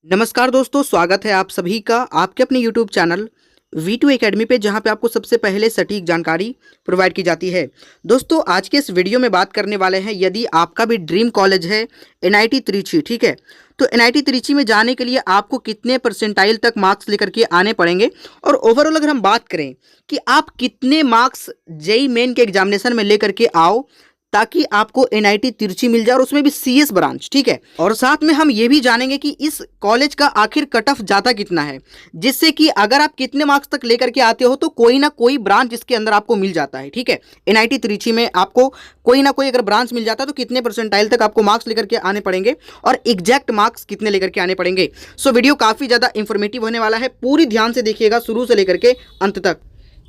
नमस्कार दोस्तों, स्वागत है आप सभी का आपके अपने YouTube चैनल V2 एकेडमी पे, जहां पे आपको सबसे पहले सटीक जानकारी प्रोवाइड की जाती है। दोस्तों, आज के इस वीडियो में बात करने वाले हैं, यदि आपका भी ड्रीम कॉलेज है NIT त्रिची, ठीक है, तो NIT त्रिची में जाने के लिए आपको कितने परसेंटाइल तक मार्क्स लेकर के आने पड़ेंगे, और ओवरऑल अगर हम बात करें कि आप कितने मार्क्स जेईई मेन के एग्जामिनेशन में लेकर के आओ ताकि आपको NIT तिरछी मिल जाए, और उसमें भी CS ब्रांच, ठीक है। और साथ में हम ये भी जानेंगे कि इस कॉलेज का आखिर कट ऑफ जाता कितना है, जिससे कि अगर आप कितने मार्क्स तक लेकर के आते हो तो कोई ना कोई ब्रांच इसके अंदर आपको मिल जाता है, ठीक है। NIT तिरछी में आपको कोई ना कोई अगर ब्रांच मिल जाता है तो कितने परसेंटाइल तक आपको मार्क्स लेकर के आने पड़ेंगे और एग्जैक्ट मार्क्स कितने लेकर के आने पड़ेंगे। सो वीडियो काफी ज्यादा इंफॉर्मेटिव होने वाला है, पूरी ध्यान से देखिएगा शुरू से लेकर के अंत तक।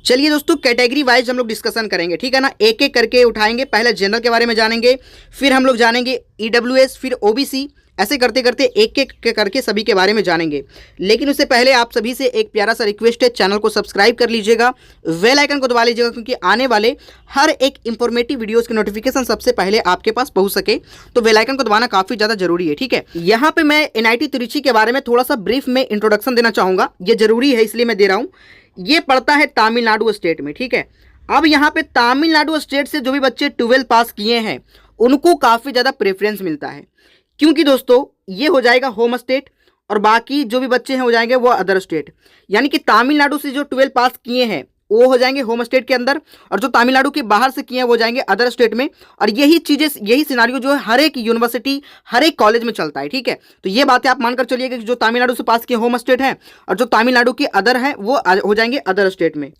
चलिए दोस्तों, कैटेगरी वाइज हम लोग डिस्कशन करेंगे, ठीक है ना। एक एक करके उठाएंगे। पहले जनरल के बारे में जानेंगे, फिर हम लोग जानेंगे EWS, फिर OBC, ऐसे करते करते एक एक करके सभी के बारे में जानेंगे। लेकिन उससे पहले आप सभी से एक प्यारा सा रिक्वेस्ट है, चैनल को सब्सक्राइब कर लीजिएगा, बेल आइकन को दबा लीजिएगा, क्योंकि आने वाले हर एक इंफॉर्मेटिव वीडियोस की नोटिफिकेशन सबसे पहले आपके पास पहुंच सके, तो बेल आइकन को दबाना काफी ज्यादा जरूरी है, ठीक है। यहाँ पे मैं NIT त्रिची के बारे में थोड़ा सा ब्रीफ में इंट्रोडक्शन देना चाहूंगा, ये जरूरी है इसलिए मैं दे रहा हूँ। ये पड़ता है तमिलनाडु स्टेट में, ठीक है। अब यहाँ पे तमिलनाडु स्टेट से जो भी बच्चे 12 पास किए हैं उनको काफ़ी ज़्यादा प्रेफरेंस मिलता है, क्योंकि दोस्तों ये हो जाएगा होम स्टेट और बाकी जो भी बच्चे हैं हो जाएंगे वो अदर स्टेट। यानी कि तमिलनाडु से जो 12 पास किए हैं वो हो जाएंगे होम स्टेट के अंदर, और जो तमिलनाडु के बाहर से किए हैं वो जाएंगे अदर स्टेट में। और यही चीज़ें, यही सिनारियो जो है हर एक यूनिवर्सिटी, हर एक कॉलेज में चलता है, ठीक है। तो ये बातें आप मानकर चलिएगा कि जो तमिलनाडु से पास किए होम स्टेट हैं और जो तमिलनाडु के अदर हैं वो हो जाएंगे अदर स्टेट में।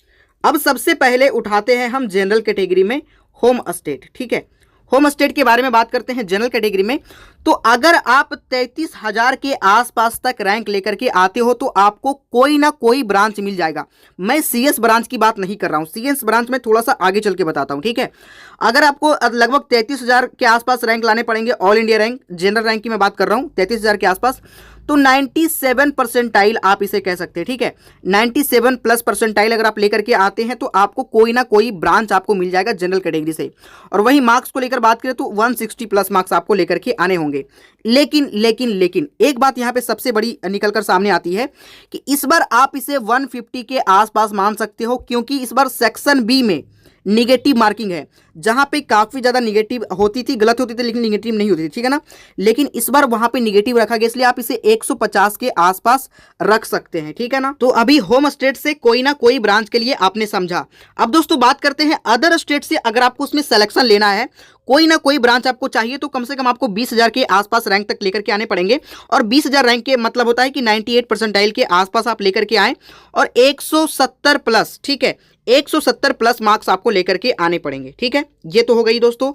अब सबसे पहले उठाते हैं हम जनरल कैटेगरी में होम स्टेट, ठीक है। होम स्टेट के बारे में बात करते हैं जनरल कैटेगरी में। तो अगर आप 33,000 के आसपास तक रैंक लेकर के आते हो तो आपको कोई ना कोई ब्रांच मिल जाएगा। मैं CS ब्रांच की बात नहीं कर रहा हूं, CS ब्रांच में थोड़ा सा आगे चल के बताता हूं, ठीक है। अगर आपको लगभग 33,000 के आसपास रैंक लाने पड़ेंगे, all India rank, general rank की मैं बात कर रहा हूं, 33,000 के आसपास, तो 97 परसेंटाइल आप इसे कह सकते हैं, ठीक है। 97 प्लस परसेंटाइल अगर आप लेकर के आते हैं तो आपको कोई ना कोई ब्रांच आपको मिल जाएगा जनरल कैटेगरी से। और वही मार्क्स को लेकर बात करें तो 160 प्लस मार्क्स आपको लेकर के आने होंगे। लेकिन एक बात यहाँ पे सबसे बड़ी निकलकर सामने आती है कि इस बार आप इसे 150 के आसपास मान सकते हो, क्योंकि इस बार सेक्शन बी में निगेटिव मार्किंग है, जहां पे काफी ज्यादा निगेटिव होती थी, गलत होती थी लेकिन निगेटिव नहीं होती थी, ठीक है ना। लेकिन इस बार वहां पे निगेटिव रखा गया, इसलिए आप इसे 150 के आसपास रख सकते हैं, ठीक है ना। तो अभी होम स्टेट से कोई ना कोई ब्रांच के लिए आपने समझा। अब दोस्तों बात करते हैं अदर स्टेट से। अगर आपको उसमें सिलेक्शन लेना है, कोई ना कोई ब्रांच आपको चाहिए, तो कम से कम आपको 20,000 के आसपास रैंक तक लेकर के आने पड़ेंगे। और 20,000 रैंक के मतलब होता है कि 98 परसेंटाइल के आसपास आप लेकर के आए और 170 प्लस, ठीक है, 170 प्लस मार्क्स आपको लेकर के आने पड़ेंगे, ठीक है। ये तो हो गई दोस्तों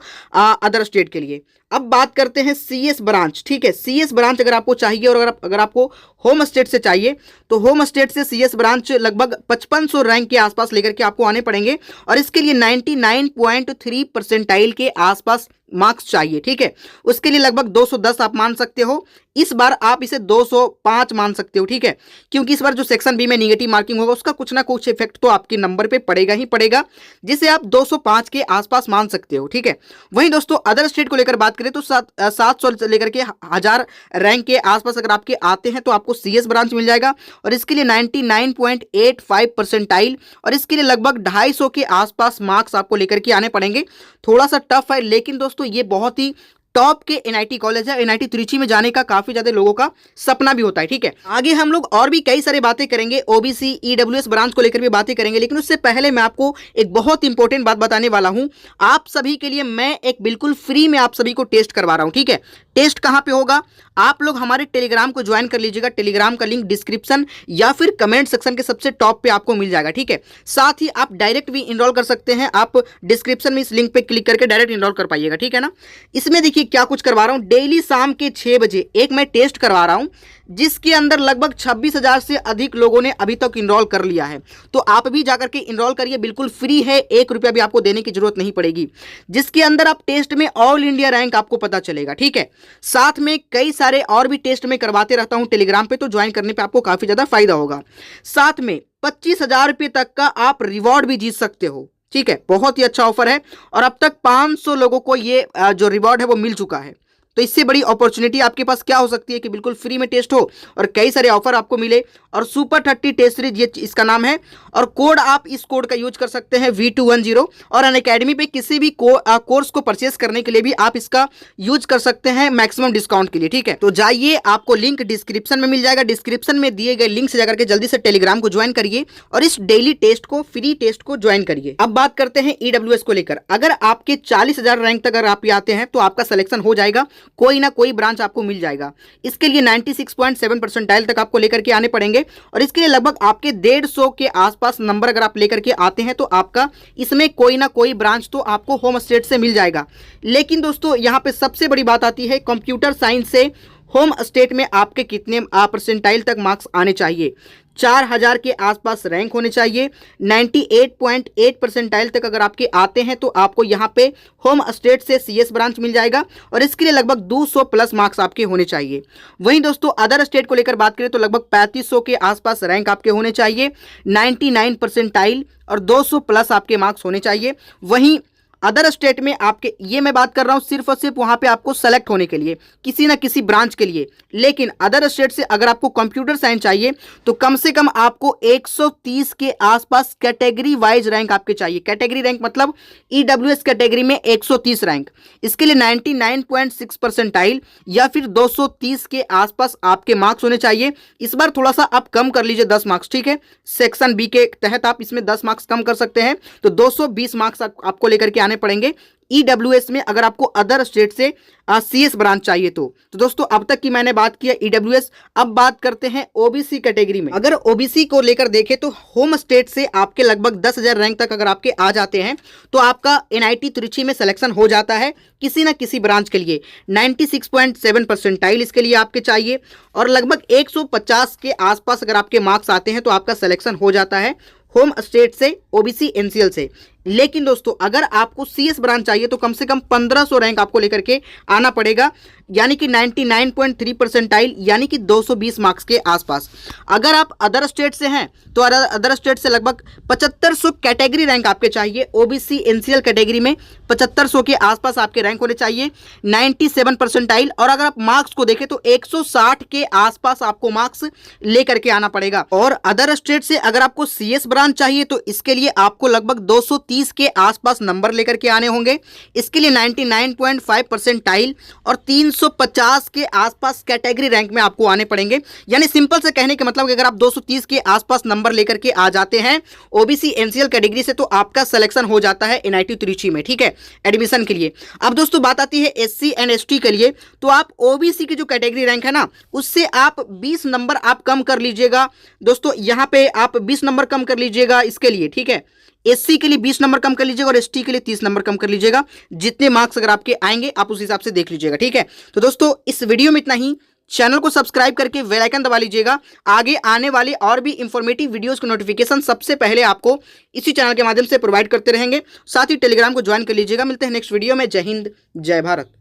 अदर स्टेट के लिए। अब बात करते हैं CS ब्रांच, ठीक है। CS ब्रांच अगर आपको चाहिए और अगर आपको होम स्टेट से चाहिए तो होम स्टेट से CS ब्रांच लगभग 5500 रैंक के आसपास लेकर के आपको आने पड़ेंगे, और इसके लिए 99.3 परसेंटाइल के आसपास मार्क्स चाहिए, ठीक है। उसके लिए लगभग 210 आप मान सकते हो। इस बार आप इसे 205 मान सकते हो, ठीक है, क्योंकि इस बार जो सेक्शन बी में निगेटिव मार्किंग होगा उसका कुछ ना कुछ इफेक्ट तो आपके नंबर पे पड़ेगा ही पड़ेगा, जिसे आप 205 के आसपास मान सकते हो, ठीक है। वहीं दोस्तों अदर स्टेट को लेकर बात करें तो 700 से लेकर के 1000 रैंक के आसपास अगर आपके आते हैं तो आपको CS ब्रांच मिल जाएगा, और इसके लिए 99.85 परसेंटाइल, और इसके लिए लगभग 250 के आसपास मार्क्स आपको लेकर के आने पड़ेंगे। थोड़ा सा टफ है, लेकिन दोस्तों ये बहुत ही टॉप के NIT कॉलेज है। NIT त्रिची में जाने का काफी ज्यादा लोगों का सपना भी होता है, ठीक है। आगे हम लोग और भी कई सारी बातें करेंगे, OBC EWS ब्रांच को लेकर भी बातें करेंगे, लेकिन उससे पहले मैं आपको एक बहुत इंपॉर्टेंट बात बताने वाला हूं। आप सभी के लिए मैं एक बिल्कुल फ्री में आप सभी को टेस्ट करवा रहा हूं, ठीक है। टेस्ट कहां पे होगा? आप लोग हमारे टेलीग्राम को ज्वाइन कर लीजिएगा। टेलीग्राम का लिंक डिस्क्रिप्शन या फिर कमेंट सेक्शन के सबसे टॉप पे आपको मिल जाएगा, ठीक है। साथ ही आप डायरेक्ट भी इनरोल कर सकते हैं, आप डिस्क्रिप्शन में इस लिंक पे क्लिक करके डायरेक्ट इनरोल कर पाइएगा, ठीक है ना। इसमें देखिए क्या कुछ करवा रहा हूं, डेली शाम के 6 बजे एक मैं टेस्ट करवा रहा हूं, जिसके अंदर लगभग 26,000 से अधिक लोगों ने अभी तक इनरोल कर लिया है। तो आप भी जाकर के इनरोल करिए, बिल्कुल फ्री है, 1 रुपया भी आपको देने की जरूरत नहीं पड़ेगी, जिसके अंदर आप टेस्ट में ऑल इंडिया रैंक आपको पता चलेगा, ठीक है। साथ में कई सारे और भी टेस्ट में करवाते रहता हूं टेलीग्राम पे, तो ज्वाइन करने पे आपको काफी ज्यादा फायदा होगा। साथ में 25,000 रुपये तक का आप रिवॉर्ड भी जीत सकते हो, ठीक है। बहुत ही अच्छा ऑफर है, और अब तक 500 लोगों को ये जो रिवॉर्ड है वो मिल चुका है। तो इससे बड़ी अपॉर्चुनिटी आपके पास क्या हो सकती है कि बिल्कुल फ्री में टेस्ट हो और कई सारे ऑफर आपको मिले। और सुपर 30 टेस्ट सीरीज ये इसका नाम है। और कोड आप इस कोड का यूज कर सकते हैं V210। और अनअकैडमी पे किसी भी कोर्स को परचेस करने के लिए भी आप इसका यूज कर सकते हैं मैक्सिमम डिस्काउंट के लिए, ठीक है। तो जाइए, आपको लिंक डिस्क्रिप्शन में मिल जाएगा। डिस्क्रिप्शन में दिए गए लिंक से जाकर के जल्दी से टेलीग्राम को ज्वाइन करिए और इस डेली टेस्ट को, फ्री टेस्ट को ज्वाइन करिए। अब बात करते हैं EWS को लेकर। अगर आपके 40,000 रैंक तक अगर आप आते हैं तो आपका सिलेक्शन हो जाएगा, कोई ना कोई ब्रांच आपको मिल जाएगा। इसके लिए 96.7 परसेंटाइल तक आपको लेकर के आने पड़ेंगे और इसके लिए लगभग आपके 150 के आसपास नंबर अगर आप लेकर के आते हैं तो आपका इसमें कोई ना कोई ब्रांच तो आपको होम स्टेट से मिल जाएगा। लेकिन दोस्तों यहाँ पे सबसे बड़ी बात आती है, कंप्यूटर साइंस से होम स्टेट में आपके कितने परसेंटाइल तक मार्क्स आने चाहिए। 4000 के आसपास रैंक होने चाहिए। 98.8 परसेंटाइल तक अगर आपके आते हैं तो आपको यहाँ पे होम स्टेट से CS ब्रांच मिल जाएगा और इसके लिए लगभग 200 प्लस मार्क्स आपके होने चाहिए। वहीं दोस्तों अदर स्टेट को लेकर बात करें तो लगभग 3500 के आसपास रैंक आपके होने चाहिए, 99 परसेंटाइल और 200 प्लस आपके मार्क्स होने चाहिए। वहीं अदर स्टेट में आपके, ये मैं बात कर रहा हूं सिर्फ और सिर्फ वहां पे आपको सेलेक्ट होने के लिए, किसी ना किसी ब्रांच के लिए। लेकिन अदर स्टेट से अगर आपको कंप्यूटर साइंस चाहिए तो कम से कम आपको 130 के आसपास कैटेगरी वाइज रैंक आपके चाहिए। कैटेगरी रैंक मतलब EWS कैटेगरी में 130 रैंक। इसके लिए 99.6 परसेंटाइल या फिर 230 के आसपास आपके मार्क्स होने चाहिए। इस बार थोड़ा सा आप कम कर लीजिए 10 मार्क्स, ठीक है। सेक्शन B के तहत आप इसमें 10 मार्क्स कम कर सकते हैं, तो 220 मार्क्स आपको लेकर के आने पड़ेंगे EWS में अगर आपको अदर स्टेट से CS ब्रांच चाहिए तो दोस्तों अब तक की मैंने बात किया EWS। अब बात करते हैं OBC कैटेगरी में। अगर OBC को लेकर देखें तो होम स्टेट से आपके लगभग 10,000 रैंक तक अगर आपके आ जाते हैं तो आपका NIT त्रिची में सिलेक्शन हो जाता है किसी ना किसी ब्रांच के लिए। 96.7 परसेंटाइल इसके लिए आपके चाहिए और लगभग 150 के आसपास अगर आपके मार्क्स आते हैं तो आपका सिलेक्शन हो जाता है होम स्टेट से, OBC NCL से। लेकिन दोस्तों अगर आपको CS ब्रांच चाहिए तो कम से कम 1500 रैंक आपको लेकर के आना पड़ेगा, यानी कि 99.3 परसेंटाइल यानी कि 220 मार्क्स के आसपास। अगर आप अदर स्टेट से हैं तो अदर स्टेट से लगभग 7500 कैटेगरी रैंक आपके चाहिए। OBC NCL कैटेगरी में 7500 के आसपास आपके रैंक होने चाहिए, 97 परसेंटाइल। और अगर आप मार्क्स को देखें तो 160 के आसपास आपको मार्क्स लेकर के आना पड़ेगा। और अदर स्टेट से अगर आपको CS ब्रांच चाहिए तो इसके लिए आपको लगभग 230 के आसपास नंबर लेकर के आने होंगे। इसके लिए 99.5 परसेंटाइल और 350 के आसपास कैटेगरी रैंक में आपको आने पड़ेंगे। यानी सिंपल से कहने के मतलब कि अगर आप 230 के आसपास नंबर लेकर के आ जाते हैं OBC NCL कैटेगरी से तो आपका सिलेक्शन हो जाता है NIT त्रिची में, ठीक है, एडमिशन के लिए। अब दोस्तों बात आती है SC एंड ST के लिए। तो आप OBC की जो कैटेगरी रैंक है ना उससे आप 20 नंबर आप कम कर लीजिएगा दोस्तों। यहाँ पे आप 20 नंबर कम कर लीजिएगा इसके लिए, ठीक है। SC के लिए 20 नंबर कम कर लीजिएगा और ST के लिए 30 नंबर कम कर लीजिएगा। जितने मार्क्स अगर आपके आएंगे आप उस हिसाब से देख लीजिएगा, ठीक है। तो दोस्तों इस वीडियो में इतना ही। चैनल को सब्सक्राइब करके बेल आइकन दबा लीजिएगा। आगे आने वाले और भी इंफॉर्मेटिव वीडियोस की नोटिफिकेशन सबसे पहले आपको इसी चैनल के माध्यम से प्रोवाइड करते रहेंगे। साथ ही टेलीग्राम को ज्वाइन कर लीजिएगा। मिलते हैं नेक्स्ट वीडियो में। जय हिंद, जय भारत।